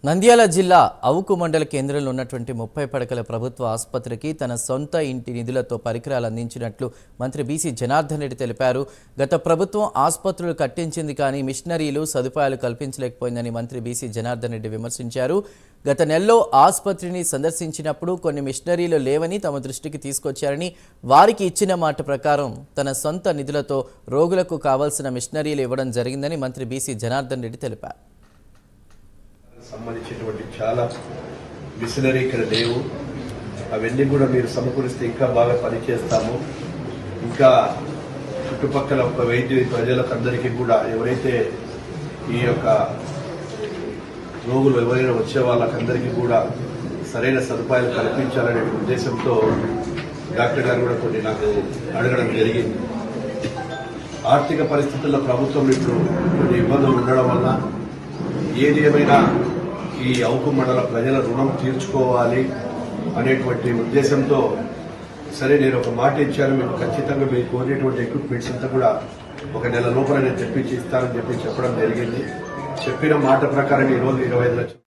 నంద్యాల జిల్లా అవుకు మండల కేంద్రంలో ఉన్నటువంటి 30 పడకల ప్రభుత్వ ఆసుపత్రికి తన సొంత ఇంటి నిధులతో పరికరాలు అందించినట్లు మంత్రి బీసీ జనార్దన్ రెడ్డి తెలిపారు. గత ప్రభుత్వం ఆసుపత్రులు కట్టించింది కానీ మిషనరీలు సదుపాయాలు కల్పించలేకపోయిందని మంత్రి బీసీ జనార్దన్ రెడ్డి విమర్శించారు. గత నెలలో ఆసుపత్రిని సందర్శించినప్పుడు కొన్ని మిషనరీలు లేవని తమ దృష్టికి తీసుకొచ్చారని, వారికి ఇచ్చిన మాట ప్రకారం తన సొంత నిధులతో రోగులకు కావాల్సిన మిషనరీలు ఇవ్వడం జరిగిందని మంత్రి బీసీ జనార్దన్ రెడ్డి తెలిపారు. సంబంధించినటువంటి చాలా మిషనరీ ఇక్కడ లేవు. అవన్నీ కూడా మీరు సమకూరిస్తే ఇంకా బాగా పనిచేస్తాము. ఇంకా చుట్టుపక్కల వైద్య ప్రజలకు అందరికీ కూడా ఎవరైతే ఈ యొక్క రోగులు ఎవరైనా వచ్చే వాళ్ళకందరికీ కూడా సరైన సదుపాయాలు కల్పించాలనే ఉద్దేశంతో డాక్టర్ గారు కూడా కొన్ని నాకు అడగడం జరిగింది. ఆర్థిక పరిస్థితుల్లో ప్రభుత్వం ఇప్పుడు కొన్ని ఇబ్బందులు ఉండడం వల్ల ఏది ఏమైనా ఈ అవుకు మండల ప్రజల రుణం తీర్చుకోవాలి అనేటువంటి ఉద్దేశంతో సరే నేను ఒక మాట ఇచ్చాను, మీకు ఖచ్చితంగా మీరు కోరినటువంటి ఎక్విప్మెంట్స్ అంతా కూడా ఒక నెల లోపల నేను తెప్పించి ఇస్తానని చెప్పి చెప్పడం జరిగింది. చెప్పిన మాట ప్రకారం ఈరోజు 25 లక్షలు